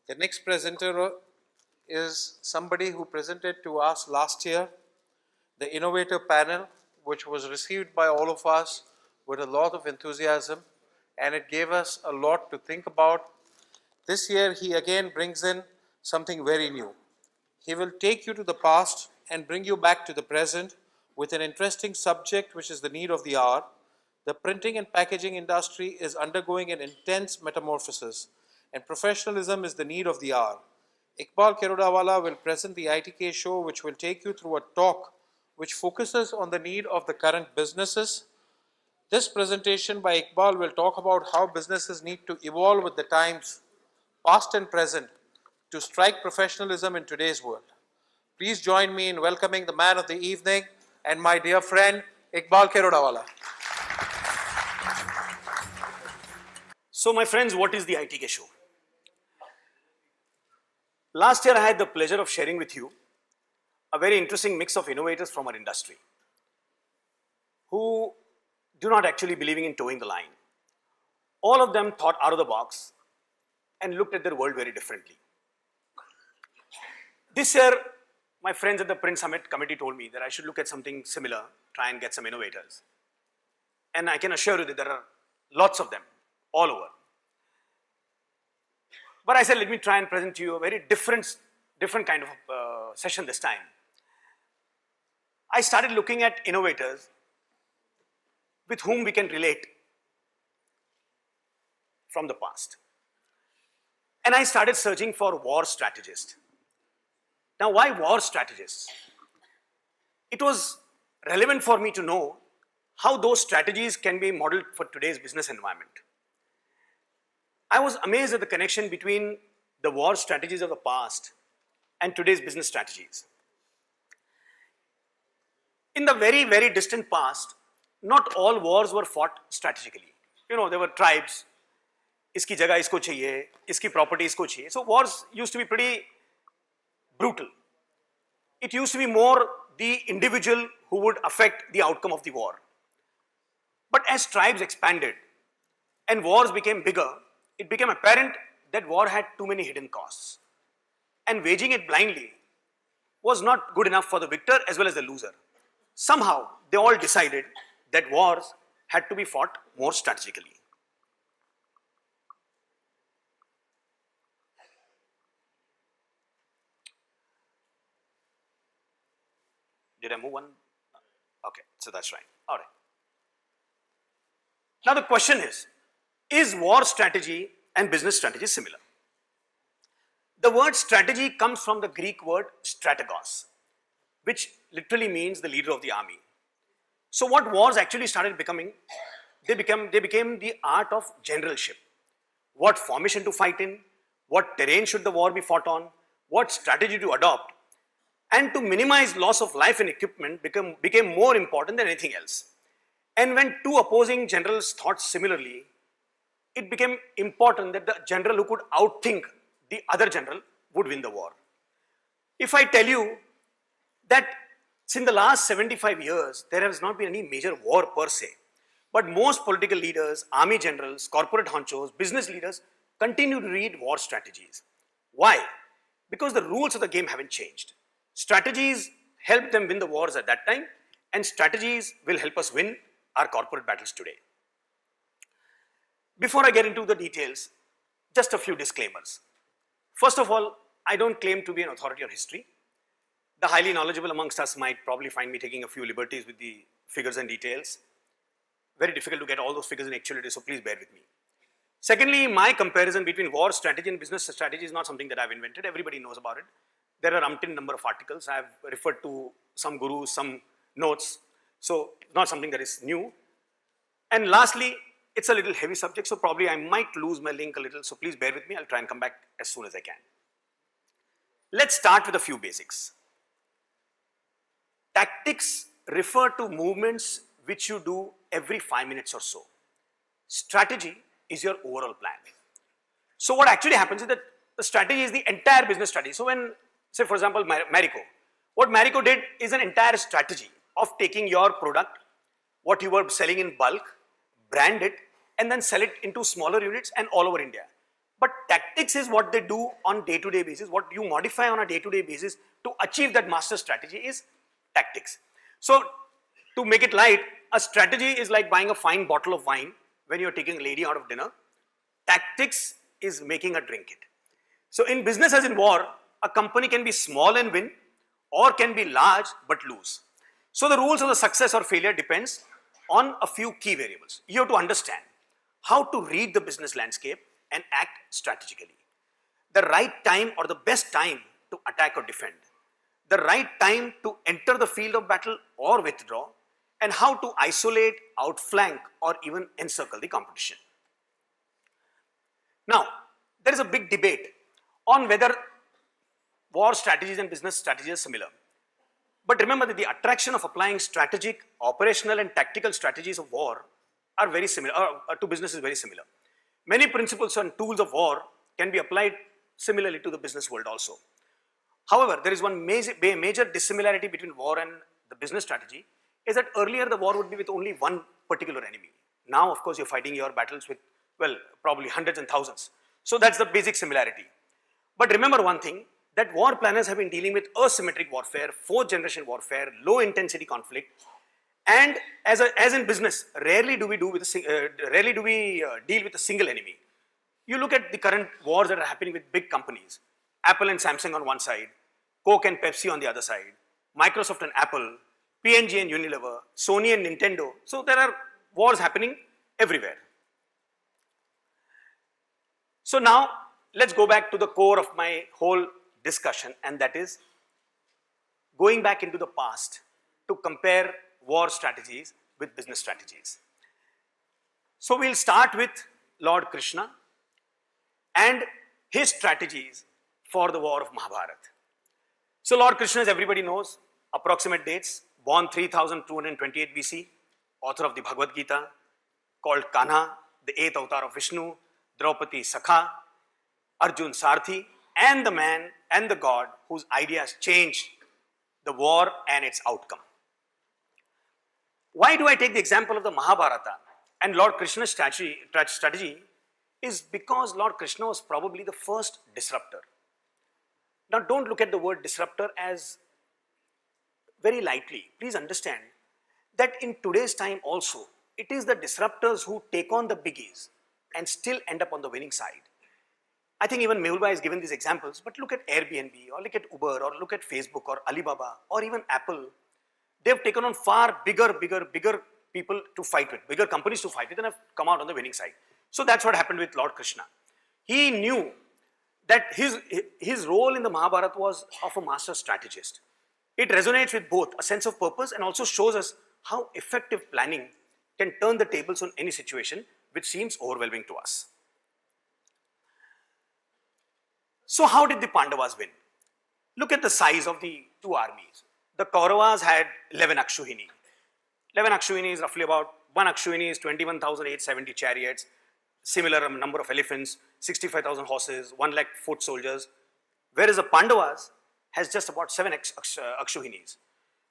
The next presenter is somebody who presented to us last year, the Innovator Panel, which was received by all of us with a lot of enthusiasm, and it gave us a lot to think about. This year, he again brings in something very new. He will take you to the past and bring you back to the present with an interesting subject, which is the need of the hour. The printing and packaging industry is undergoing an intense metamorphosis, and professionalism is the need of the hour. Iqbal Kherodawala will present the ITK Show, which will take you through a talk which focuses on the need of the current businesses. This presentation by Iqbal will talk about how businesses need to evolve with the times, past and present, to strike professionalism in today's world. Please join me in welcoming the man of the evening and my dear friend, Iqbal Kherodawala. So my friends, what is the ITK Show? Last year I had the pleasure of sharing with you a very interesting mix of innovators from our industry who do not actually believing in towing the line. All of them thought out of the box and looked at their world very differently. This year, my friends at the Print Summit committee told me that I should look at something similar, try and get some innovators. And I can assure you that there are lots of them all over. But I said, let me try and present to you a very different kind of session this time. I started looking at innovators with whom we can relate from the past. And I started searching for war strategists. Now, why war strategists? It was relevant for me to know how those strategies can be modeled for today's business environment. I was amazed at the connection between the war strategies of the past and today's business strategies. In the very, very distant past, not all wars were fought strategically. You know, there were tribes, iski jagah isko chahiye, iski property isko chahiye. So wars used to be pretty brutal. It used to be more the individual who would affect the outcome of the war. But as tribes expanded and wars became bigger, it became apparent that war had too many hidden costs. And waging it blindly was not good enough for the victor as well as the loser. Somehow, they all decided that wars had to be fought more strategically. Did I move one? Okay, so that's right. All right. Now the question is war strategy and business strategy similar? The word strategy comes from the Greek word strategos, which literally means the leader of the army. So what wars actually started becoming, they became the art of generalship. What formation to fight in, what terrain should the war be fought on, what strategy to adopt, and to minimize loss of life and equipment became more important than anything else. And when two opposing generals thought similarly, it became important that the general who could outthink the other general would win the war. If I tell you that since the last 75 years, there has not been any major war per se, but most political leaders, army generals, corporate honchos, business leaders continue to read war strategies. Why? Because the rules of the game haven't changed. Strategies helped them win the wars at that time, and strategies will help us win our corporate battles today. Before I get into the details, just a few disclaimers. First of all, I don't claim to be an authority on history. The highly knowledgeable amongst us might probably find me taking a few liberties with the figures and details. Very difficult to get all those figures in actuality, so please bear with me. Secondly, my comparison between war strategy and business strategy is not something that I've invented. Everybody knows about it. There are umpteen number of articles. I've referred to some gurus, some notes. So not something that is new. And lastly, it's a little heavy subject, so probably I might lose my link a little. So please bear with me. I'll try and come back as soon as I can. Let's start with a few basics. Tactics refer to movements which you do every 5 minutes or so. Strategy is your overall plan. So what actually happens is that the strategy is the entire business strategy. So when, say for example, Marico, what Marico did is an entire strategy of taking your product, what you were selling in bulk, brand it, and then sell it into smaller units and all over India. But tactics is what they do on day-to-day basis. What you modify on a day-to-day basis to achieve that master strategy is tactics. So to make it light, a strategy is like buying a fine bottle of wine when you're taking a lady out of dinner. Tactics is making her drink it. So in business as in war, a company can be small and win or can be large but lose. So the rules of the success or failure depends on a few key variables. You have to understand how to read the business landscape and act strategically. The right time or the best time to attack or defend. The right time to enter the field of battle or withdraw, and how to isolate, outflank, or even encircle the competition. Now, there is a big debate on whether war strategies and business strategies are similar. But remember that the attraction of applying strategic, operational, and tactical strategies of war are very similar, to business is very similar. Many principles and tools of war can be applied similarly to the business world also. However, there is one major dissimilarity between war and the business strategy is that earlier the war would be with only one particular enemy. Now, of course, you're fighting your battles with, well, probably hundreds and thousands. So that's the basic similarity. But remember one thing, that war planners have been dealing with asymmetric warfare, fourth generation warfare, low intensity conflict, and as in business, rarely do we deal with a single enemy. You look at the current wars that are happening with big companies, Apple and Samsung on one side, Coke and Pepsi on the other side, Microsoft and Apple, P&G and Unilever, Sony and Nintendo. So there are wars happening everywhere. So now let's go back to the core of my whole discussion, and that is going back into the past to compare war strategies with business strategies. So we'll start with Lord Krishna and his strategies for the war of Mahabharata. So Lord Krishna, as everybody knows, approximate dates, born 3228 BC, author of the Bhagavad Gita, called Kanha, the 8th avatar of Vishnu, Draupadi Sakha, Arjun Sarthi, and the man and the god whose ideas changed the war and its outcome. Why do I take the example of the Mahabharata and Lord Krishna's strategy is because Lord Krishna was probably the first disruptor. Now don't look at the word disruptor as very lightly. Please understand that in today's time also, it is the disruptors who take on the biggies and still end up on the winning side. I think even Mehul Bhai has given these examples, but look at Airbnb or look at Uber or look at Facebook or Alibaba or even Apple. They've taken on far bigger people to fight with, bigger companies to fight with, and have come out on the winning side. So that's what happened with Lord Krishna. He knew that his role in the Mahabharata was of a master strategist. It resonates with both a sense of purpose and also shows us how effective planning can turn the tables on any situation which seems overwhelming to us. So how did the Pandavas win? Look at the size of the two armies. The Kauravas had 11 Akshuhini. 11 Akshuhini is roughly about, one Akshuhini is 21,870 chariots, similar number of elephants, 65,000 horses, 1 lakh foot soldiers, whereas the Pandavas has just about 7 Akshuhinis.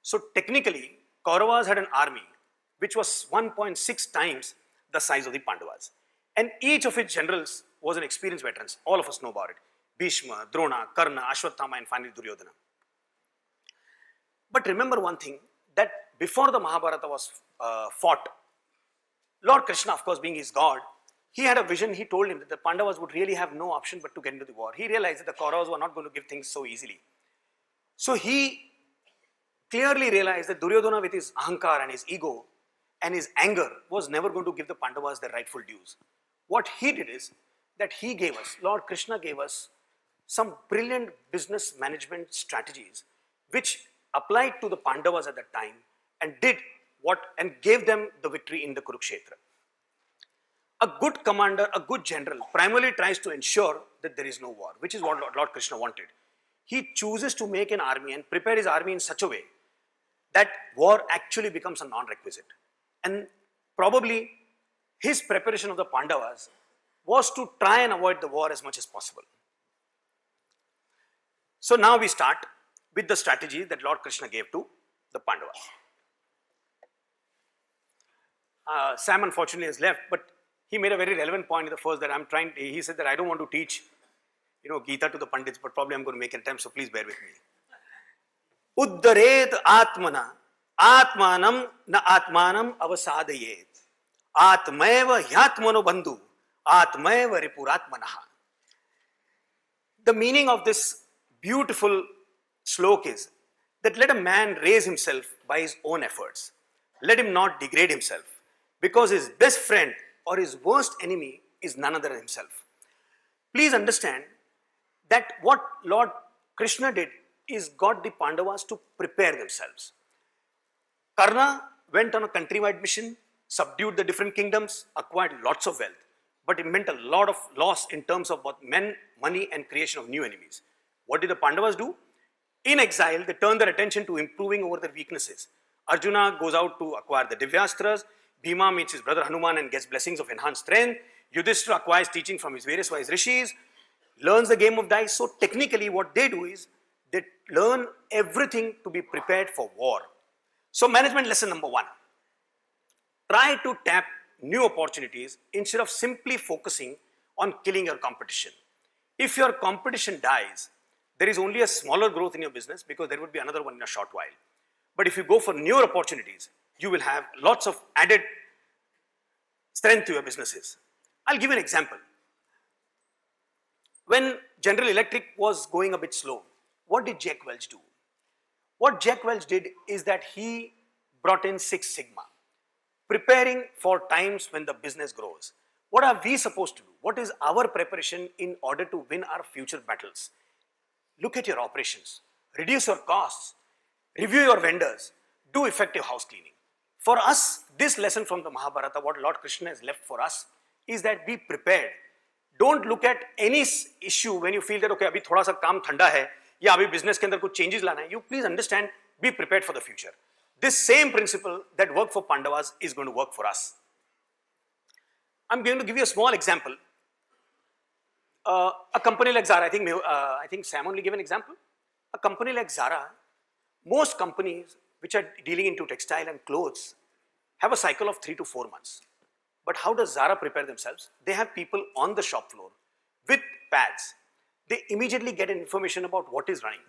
So technically, Kauravas had an army which was 1.6 times the size of the Pandavas. And each of its generals was an experienced veteran. All of us know about it. Bhishma, Drona, Karna, Ashwatthama, and finally Duryodhana. But remember one thing, that before the Mahabharata was fought, Lord Krishna, of course being his god, he had a vision. He told him that the Pandavas would really have no option but to get into the war. He realized that the Kauravas were not going to give things so easily. So he clearly realized that Duryodhana, with his ahankar and his ego and his anger, was never going to give the Pandavas their rightful dues. What he did is that he gave us, Lord Krishna gave us some brilliant business management strategies which applied to the Pandavas at that time and gave them the victory in the Kurukshetra. A good commander, a good general primarily tries to ensure that there is no war, which is what Lord Krishna wanted. He chooses to make an army and prepare his army in such a way that war actually becomes a non-requisite. And probably his preparation of the Pandavas was to try and avoid the war as much as possible. So now we start with the strategy that Lord Krishna gave to the Pandavas. Sam unfortunately has left, but he made a very relevant point in the first that he said that I don't want to teach, Gita to the Pandits, but probably I'm going to make an attempt, so please bear with me. Uddaret atmana, atmanam na atmanam avasadayet, atmaiva yatmano bandhu, atmaiva ripuratmanaha. The meaning of this beautiful slok is that let a man raise himself by his own efforts. Let him not degrade himself, because his best friend or his worst enemy is none other than himself. Please understand that what Lord Krishna did is got the Pandavas to prepare themselves. Karna went on a countrywide mission, subdued the different kingdoms, acquired lots of wealth, but it meant a lot of loss in terms of both men, money and creation of new enemies. What did the Pandavas do? In exile, they turned their attention to improving over their weaknesses. Arjuna goes out to acquire the Divyastras, Bhima meets his brother Hanuman and gets blessings of enhanced strength, Yudhishthira acquires teaching from his various wise rishis, learns the game of dice. So technically what they do is, they learn everything to be prepared for war. So management lesson number 1, try to tap new opportunities instead of simply focusing on killing your competition. If your competition dies, there is only a smaller growth in your business because there would be another one in a short while. But if you go for newer opportunities, you will have lots of added strength to your businesses. I'll give you an example. When General Electric was going a bit slow, what did Jack Welch do? What Jack Welch did is that he brought in Six Sigma, preparing for times when the business grows. What are we supposed to do? What is our preparation in order to win our future battles? Look at your operations, reduce your costs, review your vendors, do effective house cleaning. For us, this lesson from the Mahabharata, what Lord Krishna has left for us, is that be prepared. Don't look at any issue when you feel that, okay, abhi thoda sa kaam thanda hai, ya abhi business ke andar kuch changes lana hai. You please understand, be prepared for the future. This same principle that worked for Pandavas is going to work for us. I'm going to give you a small example. A company like Zara, I think Sam only gave an example. A company like Zara, most companies which are dealing into textile and clothes have a cycle of 3 to 4 months. But how does Zara prepare themselves? They have people on the shop floor with pads. They immediately get information about what is running.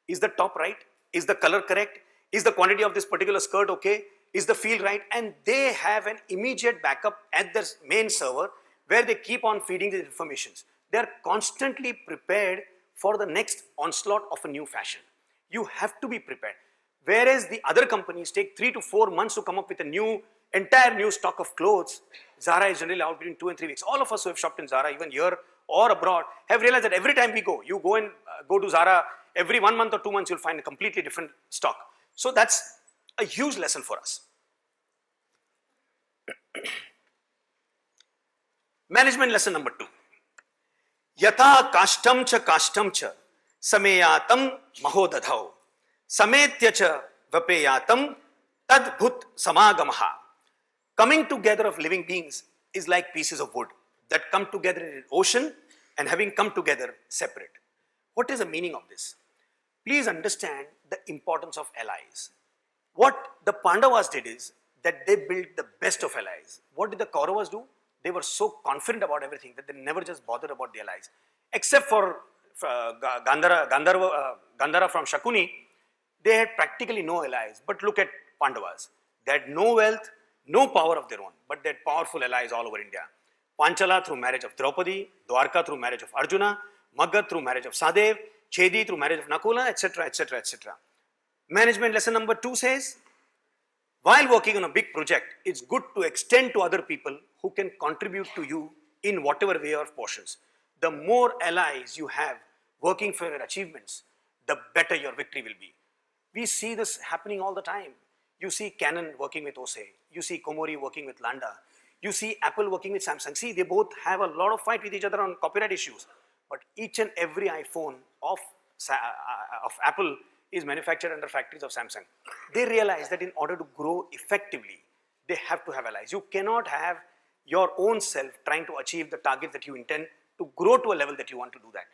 Is the top right? Is the color correct? Is the quantity of this particular skirt okay? Is the feel right? And they have an immediate backup at their main server where they keep on feeding these informations. They are constantly prepared for the next onslaught of a new fashion. You have to be prepared. Whereas the other companies take 3 to 4 months to come up with a entire new stock of clothes, Zara is generally out between 2 and 3 weeks. All of us who have shopped in Zara, even here or abroad, have realized that every time we go, you go to Zara, every 1 month or 2 months, you'll find a completely different stock. So that's a huge lesson for us. Management lesson number 2. Yatha kashtam cha sameyatam mahodadhau sametya cha vapeyatam tadbhut samagamaha. Coming together of living beings is like pieces of wood that come together in an ocean and having come together separate. What is the meaning of this? Please understand the importance of allies. What the Pandavas did is that they built the best of allies. What did the Kauravas do? They were so confident about everything that they never just bothered about the allies. Except for Gandhara from Shakuni, they had practically no allies. But look at Pandavas. They had no wealth, no power of their own, but they had powerful allies all over India. Panchala through marriage of Draupadi, Dwarka through marriage of Arjuna, Magad through marriage of Sadev, Chedi through marriage of Nakula, etc., etc., etc. Management lesson number 2 says, while working on a big project, it's good to extend to other people who can contribute to you in whatever way or portions. The more allies you have working for your achievements, the better your victory will be. We see this happening all the time. You see Canon working with Ose, you see Komori working with Landa, you see Apple working with Samsung. See, they both have a lot of fight with each other on copyright issues. But each and every iPhone of Apple is manufactured under factories of Samsung. They realize that in order to grow effectively, they have to have allies. You cannot have your own self trying to achieve the target that you intend to grow to a level that you want to do that.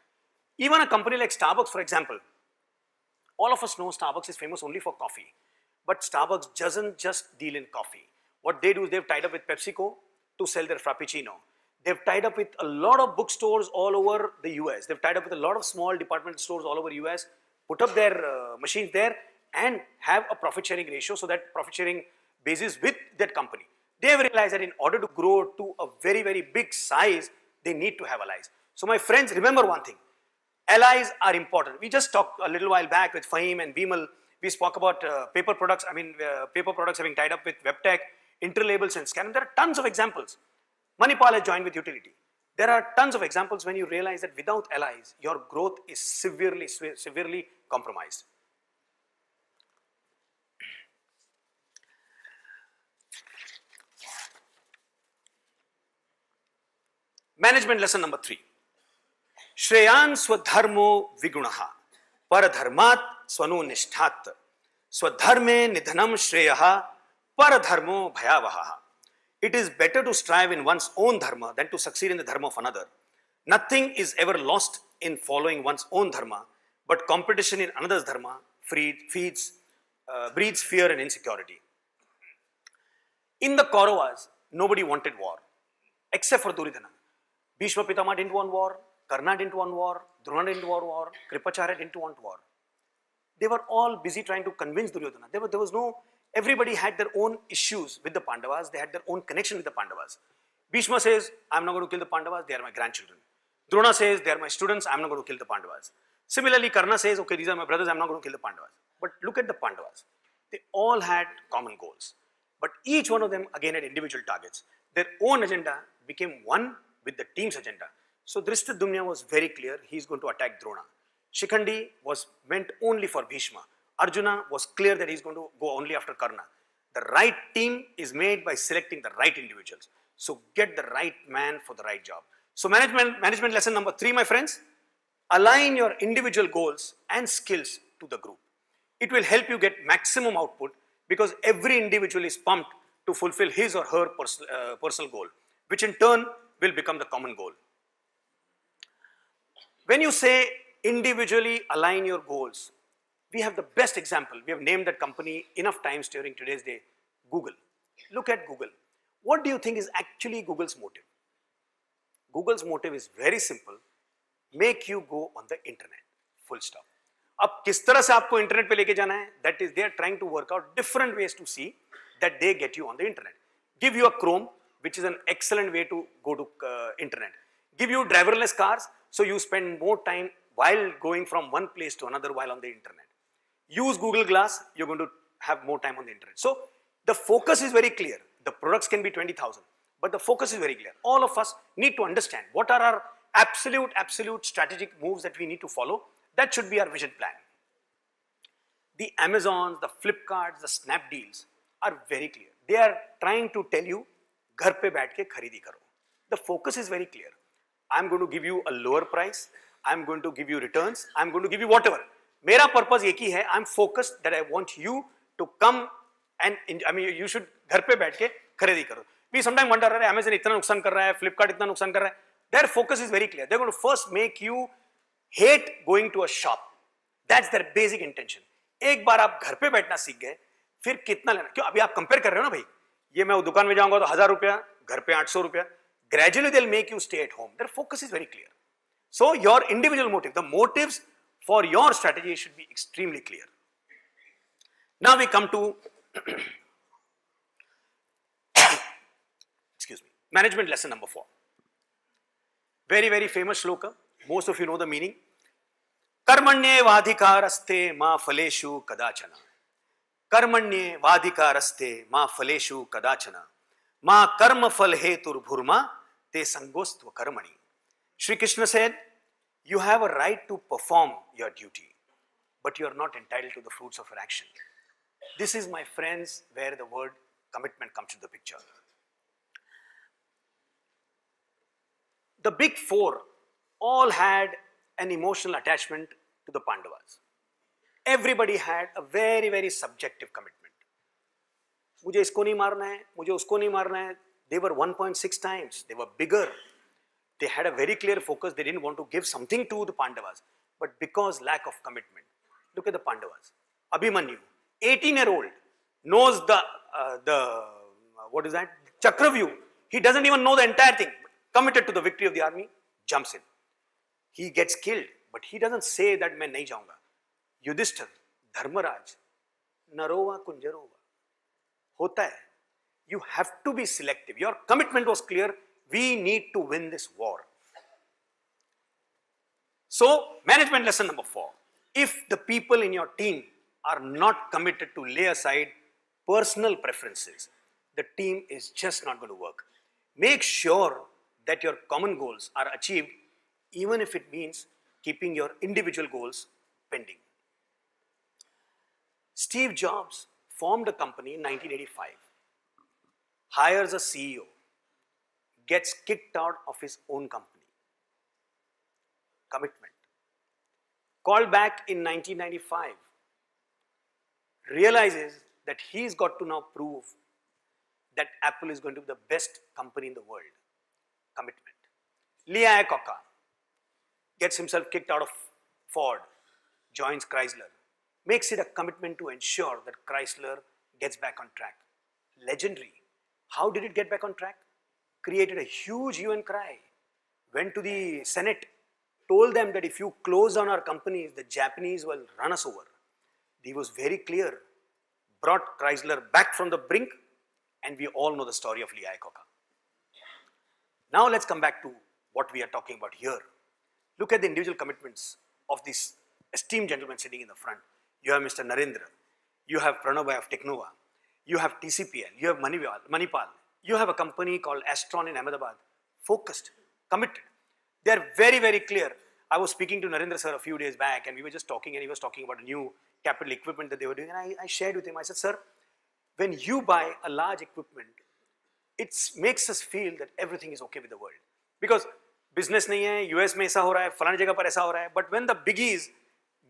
Even a company like Starbucks, for example, all of us know Starbucks is famous only for coffee. But Starbucks doesn't just deal in coffee. What they do is they've tied up with PepsiCo, to sell their Frappuccino. They've tied up with a lot of bookstores all over the US. They've tied up with a lot of small department stores all over US, put up their machines there and have a profit sharing ratio, so that profit sharing basis with that company. They have realized that in order to grow to a very, very big size, they need to have allies. So my friends, remember one thing, allies are important. We just talked a little while back with Fahim and Bimal. We spoke about paper products having tied up with WebTech, Interlabels and Scan. There are tons of examples. Manipal has joined with Utility. There are tons of examples when you realize that without allies, your growth is severely compromised. Management lesson number 3. Shreyan swadharmo vigunaha paradharmat swanu nishthat swadharme nidhanam shreyaha paradharmo bhayavaha. It is better to strive in one's own dharma than to succeed in the dharma of another. Nothing is ever lost in following one's own dharma, but competition in another's dharma breeds fear and insecurity. In the Kauravas, nobody wanted war, except for Duryodhana. Bhishma Pitama didn't want war, Karna didn't want war, Drona didn't want war, Kripacharya didn't want war. They were all busy trying to convince Duryodhana. There was no, everybody had their own issues with the Pandavas, they had their own connection with the Pandavas. Bhishma says, I'm not going to kill the Pandavas, they are my grandchildren. Drona says, they are my students, I'm not going to kill the Pandavas. Similarly, Karna says, okay, these are my brothers, I'm not going to kill the Pandavas. But look at the Pandavas. They all had common goals. But each one of them again had individual targets. Their own agenda became one with the team's agenda. So Drishtadumna was very clear, he is going to attack Drona. Shikhandi was meant only for Bhishma. Arjuna was clear that he is going to go only after Karna. The right team is made by selecting the right individuals. So get the right man for the right job. So management lesson number 3, my friends, align your individual goals and skills to the group. It will help you get maximum output because every individual is pumped to fulfill his or her personal goal, which in turn will become the common goal. When you say individually align your goals, we have the best example. We have named that company enough times during today's day, Google. Look at Google. What do you think is actually Google's motive? Google's motive is very simple, make you go on the internet, full stop. अब किस तरह से आपको internet पे लेके जाना है, that is, they are trying to work out different ways to see that they get you on the internet. Give you a Chrome, which is an excellent way to go to internet. Give you driverless cars, so you spend more time while going from one place to another while on the internet. Use Google Glass, you're going to have more time on the internet. So the focus is very clear. The products can be 20,000, but the focus is very clear. All of us need to understand what are our absolute strategic moves that we need to follow. That should be our vision plan. The Amazons, the Flipkarts, the Snapdeals are very clear. They are trying to tell you, घर पे बैठ के खरीदी करो. The focus is very clear. I'm going to give you a lower price. I'm going to give you returns. I'm going to give you whatever. मेरा purpose एक ही है. I'm focused that I want you to come and you should घर पे बैठ के खरीदी करो. We sometimes wonder, Amazon इतना नुकसान कर रहा है, Flipkart इतना नुकसान कर रहा है. Their focus is very clear. They're going to first make you hate going to a shop. That's their basic intention. एक बार आप घर पे बैठना सीख गए, फिर कितना लेना? क्यों अभी आप कंपेयर कर रहे हो ना भाई? ये मैं दुकान में जाऊंगा तो 1000 रुपया, घर पे 800 रुपया. Gradually they'll make you stay at home. Their focus is very clear. So your individual motive, the motives for your strategy should be extremely clear. Now we come to management lesson number 4. Very famous shloka. Most of you know the meaning. Karmanye vadhikaraste ma phaleshu kadachana. Karmanye vadhikaraste ma phaleshu kadachana. Ma karma phal hetur bhurma te sangostva karmani. Shri Krishna said, you have a right to perform your duty, but you are not entitled to the fruits of your action. This is, my friends, where the word commitment comes to the picture. The big four all had an emotional attachment to the Pandavas. Everybody had a very subjective commitment. मुझे इसको नहीं मारना है, मुझे उसको नहीं मारना है. They were 1.6 times. They were bigger. They had a very clear focus. They didn't want to give something to the Pandavas. But because lack of commitment, look at the Pandavas. Abhimanyu, 18-year-old, knows the what is that? Chakravyuh. He doesn't even know the entire thing. Committed to the victory of the army, jumps in. He gets killed, but he doesn't say that मैं नहीं जाऊंगा. Yudhishthir, Dharmaraj, Narova Kunjarova. होता है. You have to be selective. Your commitment was clear. We need to win this war. So, management lesson number 4. If the people in your team are not committed to lay aside personal preferences, the team is just not going to work. Make sure that your common goals are achieved, even if it means keeping your individual goals pending. Steve Jobs formed a company in 1985, hires a CEO, gets kicked out of his own company. Commitment. Called back in 1995, realizes that he's got to now prove that Apple is going to be the best company in the world. Commitment. Lee Iacocca gets himself kicked out of Ford, joins Chrysler, makes it a commitment to ensure that Chrysler gets back on track. Legendary. How did it get back on track? Created a huge hue and cry, went to the Senate, told them that if you close down our companies, the Japanese will run us over. He was very clear, brought Chrysler back from the brink, and we all know the story of Lee Iacocca. Now let's come back to what we are talking about here. Look at the individual commitments of this esteemed gentleman sitting in the front. You have Mr. Narendra, you have Pranabhai of Technova, you have TCPL, you have Manipal, you have a company called Astron in Ahmedabad, focused, committed. They are very, very clear. I was speaking to Narendra sir a few days back and we were just talking and he was talking about a new capital equipment that they were doing and I shared with him, I said, sir, when you buy a large equipment, it makes us feel that everything is okay with the world. Because business nahi hai, US mein aisa ho raha hai, falani jagah par aisa ho raha hai, but when the biggies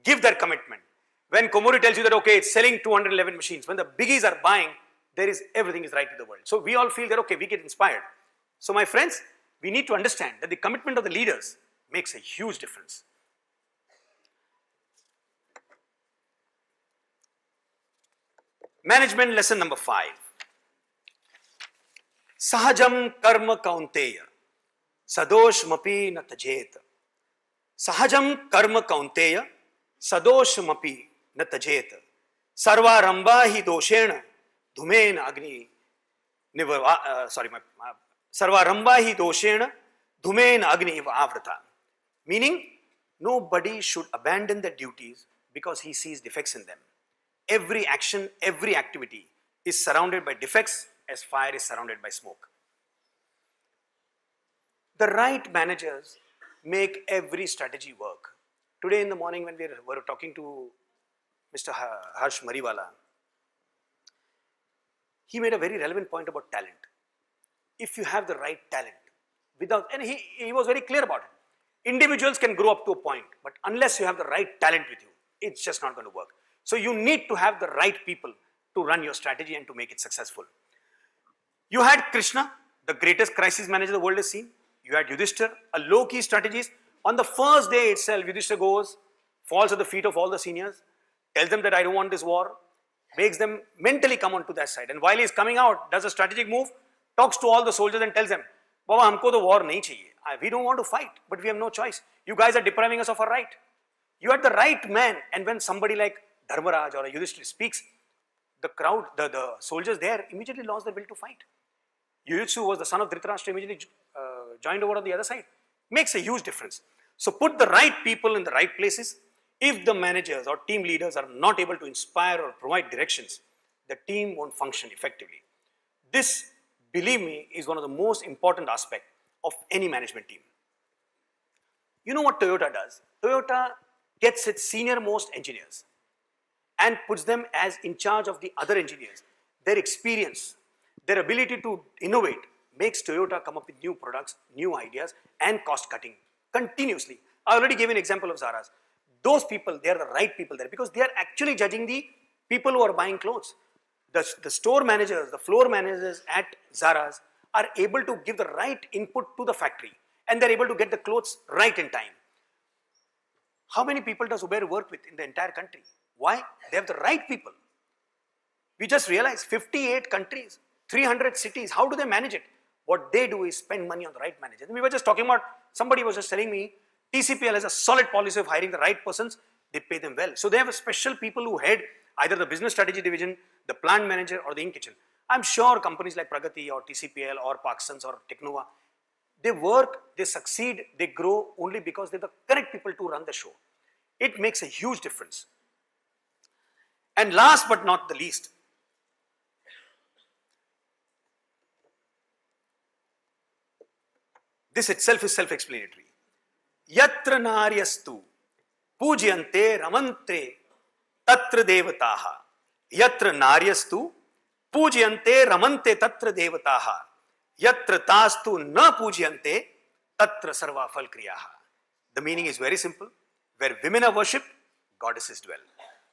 give their commitment, when Komori tells you that okay, it's selling 211 machines, when the biggies are buying, everything is right with the world. So we all feel that okay, we get inspired. So my friends, we need to understand that the commitment of the leaders makes a huge difference. Management lesson number 5. Sahajam karma kaunteya, sadoshmapi na tajet. Sahajam karma kaunteya, sadoshmapi na tajet. Sarva ramba hi doshena, dhumen agni Sarva ramba hi doshena, dhumen agni avrata. Meaning, nobody should abandon their duties because he sees defects in them. Every action, every activity is surrounded by defects as fire is surrounded by smoke. The right managers make every strategy work. Today in the morning when we were talking to Mr. Harsh Mariwala, he made a very relevant point about talent. If you have the right talent, and he was very clear about it. Individuals can grow up to a point, but unless you have the right talent with you, it's just not going to work. So you need to have the right people to run your strategy and to make it successful. You had Krishna, the greatest crisis manager the world has seen. You had Yudhishthir, a low-key strategist. On the first day itself, Yudhishthir goes, falls at the feet of all the seniors, tells them that I don't want this war, makes them mentally come onto that side. And while he's coming out, does a strategic move, talks to all the soldiers and tells them, Baba, humko to war nahi chahiye. We don't want to fight, but we have no choice. You guys are depriving us of our right. You had the right man, and when somebody like Dharmaraj or a Yudhishthir speaks, the crowd, the soldiers there immediately lost their will to fight. Yudhishthir was the son of Dhritarashtra, immediately joined over on the other side. Makes a huge difference. So put the right people in the right places. If the managers or team leaders are not able to inspire or provide directions, the team won't function effectively. This, believe me, is one of the most important aspects of any management team. You know what Toyota does? Toyota gets its senior most engineers and puts them as in charge of the other engineers. Their experience, their ability to innovate makes Toyota come up with new products, new ideas and cost cutting continuously. I already gave an example of Zara's. Those people, they are the right people there because they are actually judging the people who are buying clothes. The store managers, the floor managers at Zara's are able to give the right input to the factory and they're able to get the clothes right in time. How many people does Uber work with in the entire country? Why? They have the right people. We just realized 58 countries, 300 cities. How do they manage it? What they do is spend money on the right managers. We were just talking about, somebody was just telling me, TCPL has a solid policy of hiring the right persons, they pay them well. So they have a special people who head either the business strategy division, the plant manager or the in-kitchen. I'm sure companies like Pragati or TCPL or Parkinson's or Technova, they work, they succeed, they grow only because they're the correct people to run the show. It makes a huge difference. And last but not the least, this itself is self-explanatory. Yatra naryastu pujyante ramante tatra devataha. Yatra naryastu pujyante ramante tatra devataha. Yatra tastu na pujyante tatra sarva phal kriyaha. The meaning is very simple. Where women are worshipped, goddesses dwell.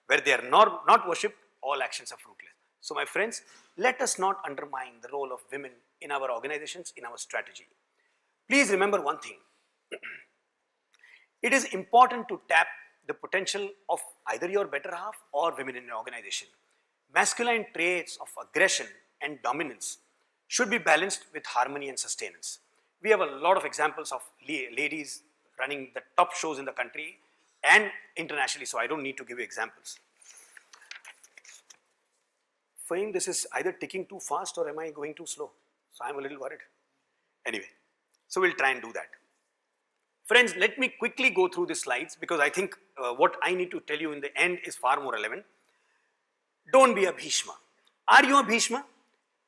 Where they are not worshipped, all actions are fruitless. So my friends, let us not undermine the role of women in our organizations, in our strategy. Please remember one thing. It is important to tap the potential of either your better half or women in your organization. Masculine traits of aggression and dominance should be balanced with harmony and sustenance. We have a lot of examples of ladies running the top shows in the country and internationally, so I don't need to give you examples. Fahim, this is either ticking too fast or am I going too slow? So I'm a little worried. Anyway, so we'll try and do that. Friends, let me quickly go through the slides because I think what I need to tell you in the end is far more relevant. Don't be a Bhishma. Are you a Bhishma?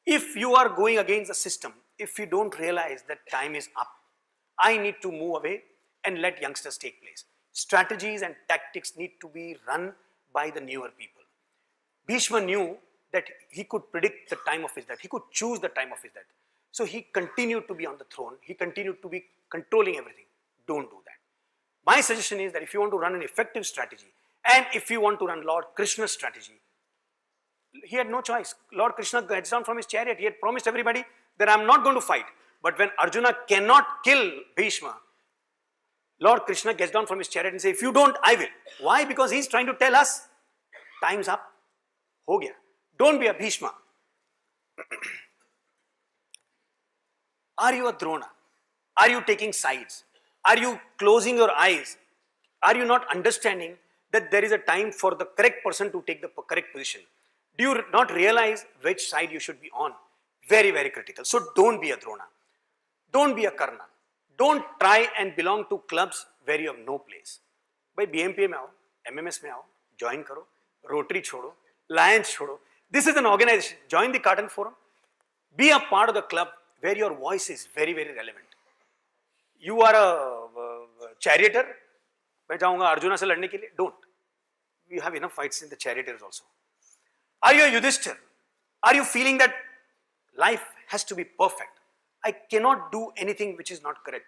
If you are going against the system, if you don't realize that time is up, I need to move away and let youngsters take place. Strategies and tactics need to be run by the newer people. Bhishma knew that he could predict the time of his death. He could choose the time of his death. So he continued to be on the throne. He continued to be controlling everything. Don't do that. My suggestion is that if you want to run an effective strategy and if you want to run Lord Krishna's strategy, he had no choice. Lord Krishna gets down from his chariot. He had promised everybody that I'm not going to fight. But when Arjuna cannot kill Bhishma, Lord Krishna gets down from his chariot and says, if you don't, I will. Why? Because he's trying to tell us, time's up. Ho gaya. Don't be a Bhishma. Are you a Drona? Are you taking sides? Are you closing your eyes? Are you not understanding that there is a time for the correct person to take the correct position? Do you not realize which side you should be on? Very, very critical. So don't be a Drona. Don't be a Karna. Don't try and belong to clubs where you have no place. By BMPA mein aao, MMS mein aao, join karo, Rotary chodo, Lions chodo. This is an organization. Join the Carton Forum. Be a part of the club where your voice is very, very relevant. You are a charioteer. मैं जाऊँगा अर्जुना से लड़ने के लिए. Don't. We have enough fights in the charioteers also. Are you a Yudhishthir? Are you feeling that life has to be perfect? I cannot do anything which is not correct.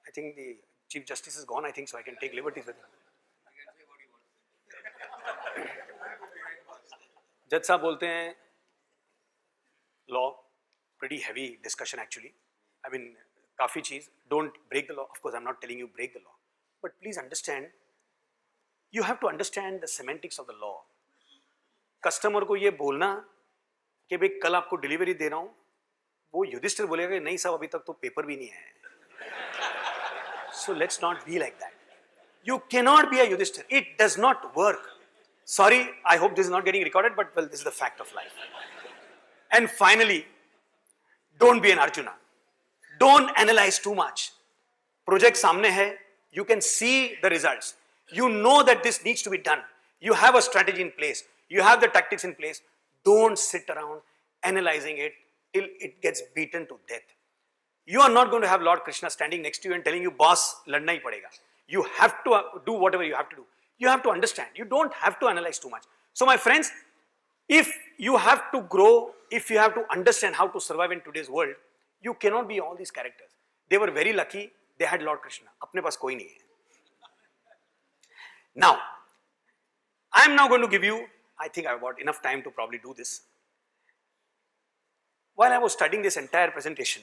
I think the Chief Justice is gone, I think, so I can take liberties with him. Judge साहब बोलते हैं, law, pretty heavy discussion actually. I mean, काफी चीज, don't break the law. Of course, I'm not telling you break the law. But please understand, you have to understand the semantics of the law. Customer को ये बोलना कि भाई कल आपको delivery दे रहा हूँ, वो युधिष्ठिर बोलेगा कि नहीं साहब अभी तक तो पेपर भी नहीं आया है. So let's not be like that. You cannot be a Yudhishthir. It does not work. Sorry, I hope this is not getting recorded, but well, this is the fact of life. And finally, don't be an Arjuna. Don't analyze too much. Project सामने है, you can see the results. You know that this needs to be done. You have a strategy in place. You have the tactics in place. Don't sit around analyzing it till it gets beaten to death. You are not going to have Lord Krishna standing next to you and telling you, boss, ladna hi padega. You have to do whatever you have to do. You have to understand. You don't have to analyze too much. So my friends, if you have to grow, if you have to understand how to survive in today's world, you cannot be all these characters. They were very lucky. They had Lord Krishna. Apne paas koi nahi hai. Now, I am now going to give you, I think I've got enough time to probably do this. While I was studying this entire presentation,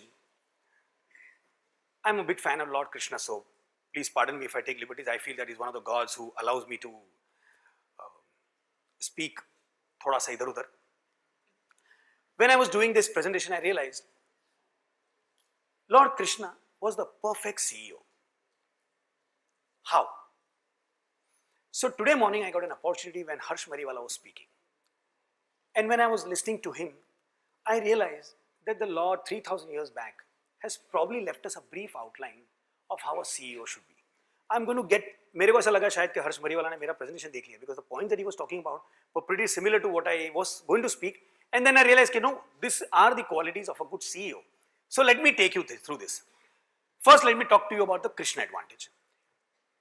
I'm a big fan of Lord Krishna, so please pardon me if I take liberties. I feel that he's one of the gods who allows me to speak thoda sa idhar udhar. When I was doing this presentation, I realized Lord Krishna was the perfect CEO. How? So today morning I got an opportunity when Harsh Mariwala was speaking. And when I was listening to him, I realized that the Lord 3000 years back has probably left us a brief outline of how a CEO should be. I'm going to get, मेरे को ऐसा लगा शायद कि हर्ष मरीवाला ने मेरा presentation देख लिया, because the points that he was talking about were pretty similar to what I was going to speak. And then I realized, no, these are the qualities of a good CEO. So let me take you through this. First, let me talk to you about the Krishna advantage.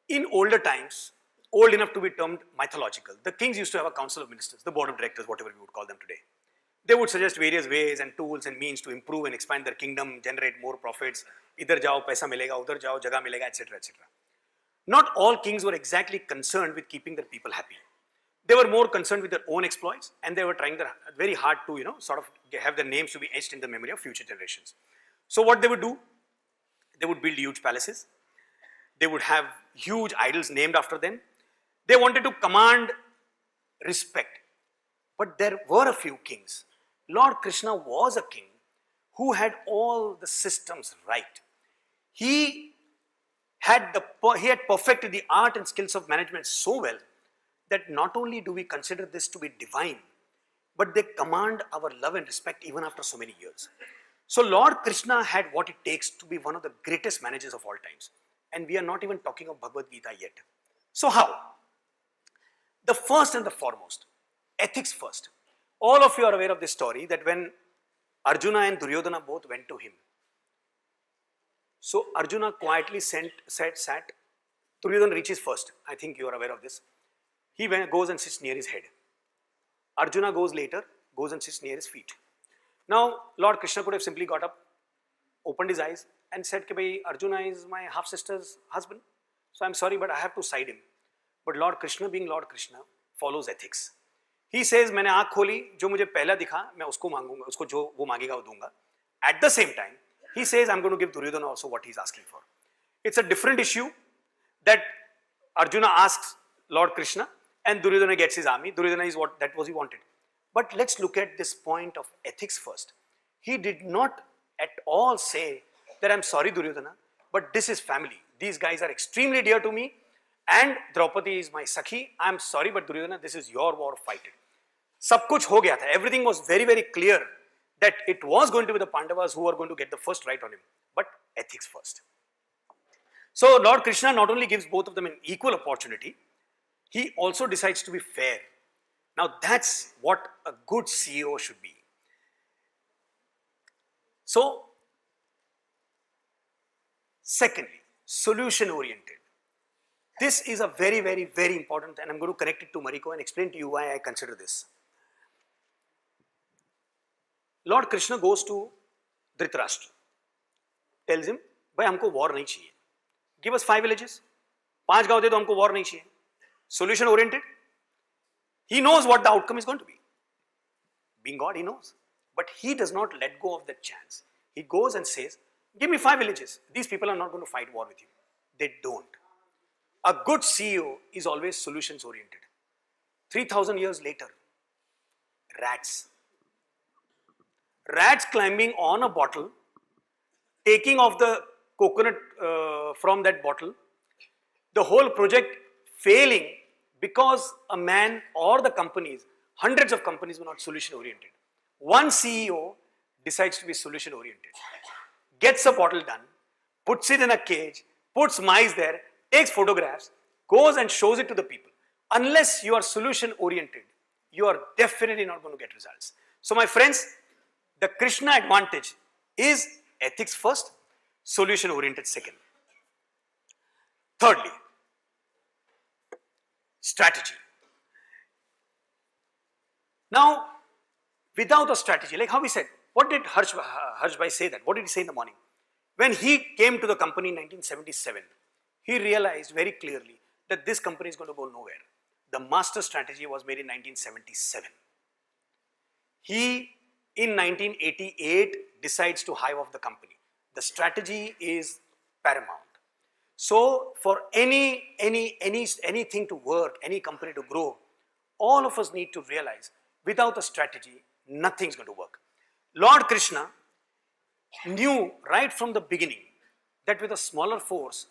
In older times, old enough to be termed mythological, the kings used to have a council of ministers, the board of directors, whatever we would call them today. They would suggest various ways and tools and means to improve and expand their kingdom, generate more profits. Idhar jao, paisa milega, udhar jao, jagah milega, etc., etc. Not all kings were exactly concerned with keeping their people happy. They were more concerned with their own exploits, and they were trying their very hard to, sort of have their names to be etched in the memory of future generations. So what they would do, they would build huge palaces. They would have huge idols named after them. They wanted to command respect. But there were a few kings. Lord Krishna was a king who had all the systems right. He had perfected the art and skills of management so well that not only do we consider this to be divine, but they command our love and respect even after so many years. So Lord Krishna had what it takes to be one of the greatest managers of all times. And we are not even talking of Bhagavad Gita yet. So how? The first and the foremost, ethics first. All of you are aware of this story that when Arjuna and Duryodhana both went to him, so Arjuna quietly sat. Duryodhana reaches first. I think you are aware of this. He goes and sits near his head. Arjuna goes later, goes and sits near his feet. Now, Lord Krishna could have simply got up, opened his eyes and said, Bhai, Arjuna is my half-sister's husband. So I'm sorry, but I have to side him. But Lord Krishna, being Lord Krishna, follows ethics. He says, मैंने आँख खोली, जो मुझे पहला दिखा, मैं उसको मांगूंगा, उसको जो वो मांगेगा वो दूंगा. At the same time, he says, I'm going to give Duryodhana also what he's asking for. It's a different issue that Arjuna asks Lord Krishna and Duryodhana gets his army. Duryodhana is what he wanted. But let's look at this point of ethics first. He did not at all say that I'm sorry Duryodhana, but this is family. These guys are extremely dear to me and Draupadi is my Sakhi. I'm sorry, but Duryodhana, this is your war, fight it. Sab kuch ho gaya tha. Everything was very, very clear that it was going to be the Pandavas who were going to get the first right on him. But ethics first. So Lord Krishna not only gives both of them an equal opportunity, he also decides to be fair. Now that's what a good CEO should be. So, secondly, solution oriented. This is a very, very, very important, and I'm going to connect it to Mariko and explain to you why I consider this. Lord Krishna goes to Dhritarashtra, tells him, "Bhai, हमको war नहीं चाहिए. Give us 5 villages. 5 गाँव दे दो, हमको war नहीं चाहिए." Solution oriented. He knows what the outcome is going to be. Being God, he knows. But he does not let go of that chance. He goes and says, give me 5 villages. These people are not going to fight war with you. They don't. A good CEO is always solutions oriented. 3000 years later, rats. Rats climbing on a bottle, taking off the coconut from that bottle, the whole project failing because a man or the companies, hundreds of companies were not solution oriented. One CEO decides to be solution oriented, gets a bottle done, puts it in a cage, puts mice there, takes photographs, goes and shows it to the people. Unless you are solution oriented, you are definitely not going to get results. So my friends, the Krishna advantage is ethics first, solution oriented second. Thirdly, strategy. Now, without a strategy, like how we said, what did Harsh Bhai say that? What did he say in the morning? When he came to the company in 1977, he realized very clearly that this company is going to go nowhere. The master strategy was made in 1977. He, in 1988, decides to hive off the company. The strategy is paramount. So, for anything to work, any company to grow, all of us need to realize, without a strategy, nothing's going to work. Lord Krishna knew right from the beginning that with a smaller force,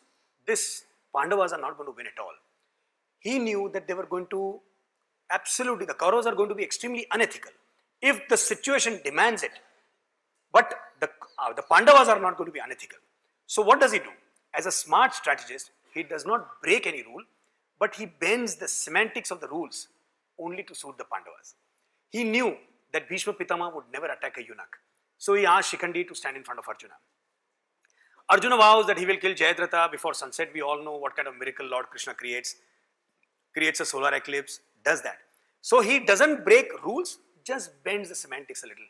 this Pandavas are not going to win at all. He knew that they were going to absolutely, the Kauravas are going to be extremely unethical if the situation demands it. But the Pandavas are not going to be unethical. So what does he do? As a smart strategist, he does not break any rule, but he bends the semantics of the rules only to suit the Pandavas. He knew that Bhishma Pitama would never attack a eunuch. So he asked Shikhandi to stand in front of Arjuna. Arjuna vows that he will kill Jayadratha before sunset. We all know what kind of miracle Lord Krishna creates a solar eclipse, does that. So he doesn't break rules, just bends the semantics a little.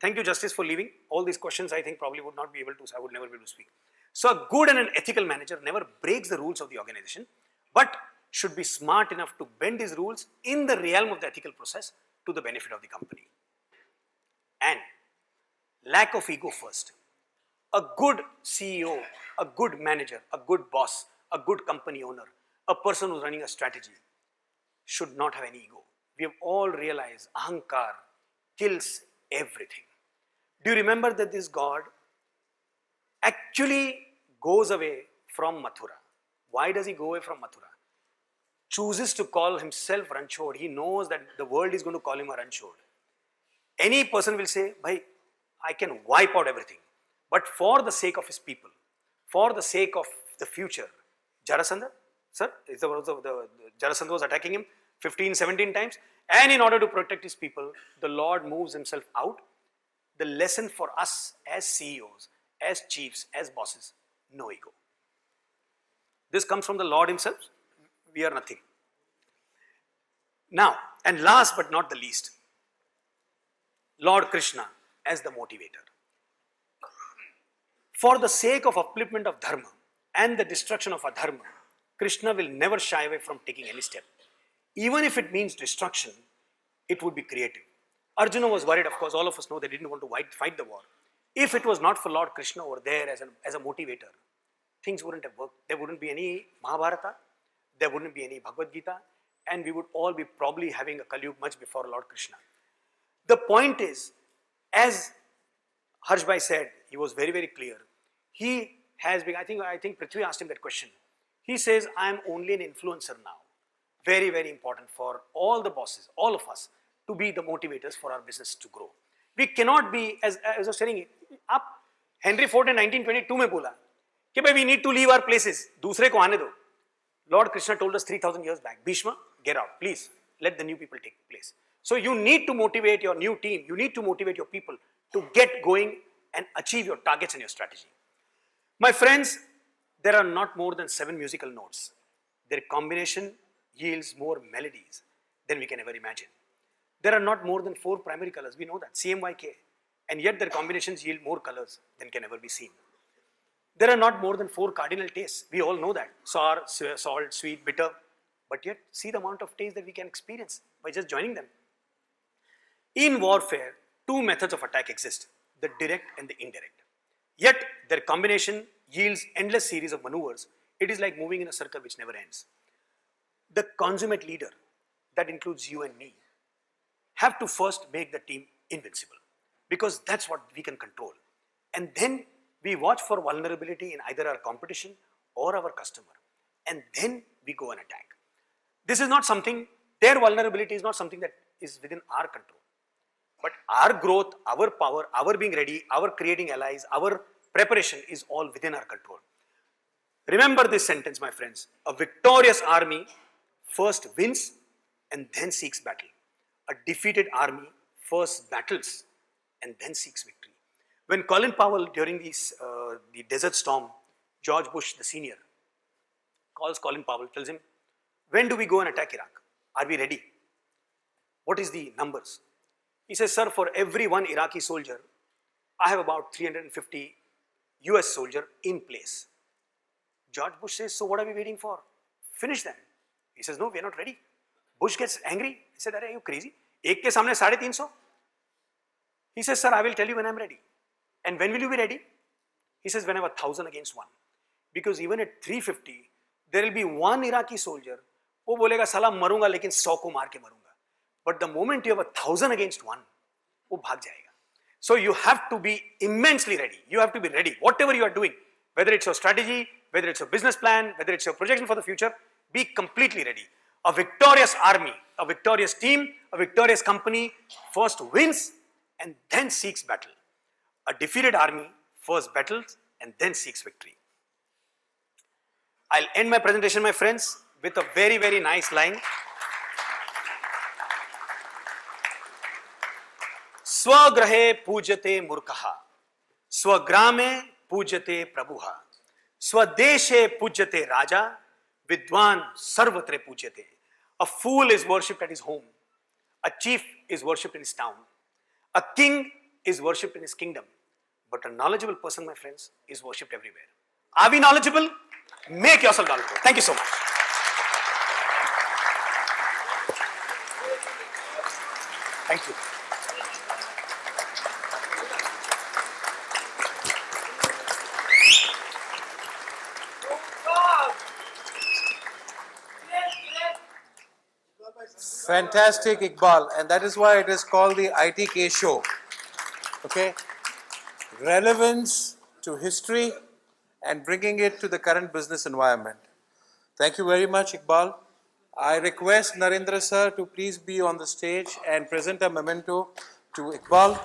Thank you, Justice, for leaving. All these questions I think probably would not be able to, I would never be able to speak. So a good and an ethical manager never breaks the rules of the organization, but should be smart enough to bend his rules in the realm of the ethical process to the benefit of the company. And lack of ego first. A good CEO, a good manager, a good boss, a good company owner, a person who's running a strategy should not have any ego. We have all realized ahankar kills everything. Do you remember that this god actually goes away from Mathura? Why does he go away from Mathura? Chooses to call himself Ranchod. He knows that the world is going to call him a Ranchod. Any person will say, Bhai, I can wipe out everything. But for the sake of his people, for the sake of the future, Jarasandha, sir, Jarasandha was attacking him 15, 17 times. And in order to protect his people, the Lord moves himself out. The lesson for us as CEOs, as chiefs, as bosses, no ego. This comes from the Lord himself. We are nothing. Now, and last but not the least, Lord Krishna as the motivator. For the sake of upliftment of dharma and the destruction of adharma, Krishna will never shy away from taking any step. Even if it means destruction, it would be creative. Arjuna was worried, of course, all of us know they didn't want to fight the war. If it was not for Lord Krishna over there as a motivator, things wouldn't have worked. There wouldn't be any Mahabharata, there wouldn't be any Bhagavad Gita, and we would all be probably having a Kali Yuga much before Lord Krishna. The point is, as Harshbhai said, he was very, very clear. He has been, I think Prithvi asked him that question. He says, I am only an influencer now. Very, very important for all the bosses, all of us, to be the motivators for our business to grow. We cannot be, as I was saying, Henry Ford in 1922 mein bola, कि भाई we need to leave our places, दूसरे को आने दो. Lord Krishna told us 3,000 years back, Bhishma, get out, please, let the new people take place. So you need to motivate your new team, you need to motivate your people to get going and achieve your targets and your strategy. My friends, there are not more than 7 musical notes. Their combination yields more melodies than we can ever imagine. There are not more than 4 primary colors, we know that, CMYK, and yet their combinations yield more colors than can ever be seen. There are not more than 4 cardinal tastes, we all know that, sour, salt, sweet, bitter, but yet see the amount of taste that we can experience by just joining them. In warfare, 2 methods of attack exist, the direct and the indirect. Yet their combination yields endless series of maneuvers. It is like moving in a circle which never ends. The consummate leader, that includes you and me, have to first make the team invincible, because that's what we can control. And then we watch for vulnerability in either our competition or our customer, and then we go and attack. This is not something, their vulnerability is not something that is within our control. But our growth, our power, our being ready, our creating allies, our preparation is all within our control. Remember this sentence, my friends. A victorious army first wins and then seeks battle. A defeated army first battles and then seeks victory. When Colin Powell, during the Desert Storm, George Bush, the senior, calls Colin Powell, tells him, when do we go and attack Iraq? Are we ready? What is the numbers? He says, sir, for every 1 Iraqi soldier, I have about 350 US soldier in place. George Bush says, so what are we waiting for? Finish them. He says, no, we are not ready. Bush gets angry. He said, are you crazy? Ek ke samne 350. He says, sir, I will tell you when I am ready. And when will you be ready? He says, when I have 1,000 against 1. Because even at 350, there will be 1 Iraqi soldier, wo bolega, sala marunga, lekin 100 ko maar ke marunga. But the moment you have 1,000 against 1, wo bhag jayega. So you have to be immensely ready. You have to be ready. Whatever you are doing, whether it's your strategy, whether it's your business plan, whether it's your projection for the future, be completely ready. A victorious army, a victorious team, a victorious company first wins and then seeks battle. A defeated army first battles and then seeks victory. I'll end my presentation, my friends, with a very, very nice line. Swagrahe pujate murkaha, swagrame pujate prabhuha, swadeshe pujate raja, vidwan sarvatre pujate. A fool is worshipped at his home. A chief is worshipped in his town. A king is worshipped in his kingdom. But a knowledgeable person, my friends, is worshipped everywhere. Are we knowledgeable? Make yourself knowledgeable. Thank you so much. Thank you. Fantastic, Iqbal, and that is why it is called the ITK Show. Okay? Relevance to history and bringing it to the current business environment. Thank you very much, Iqbal. I request Narendra sir to please be on the stage and present a memento to Iqbal.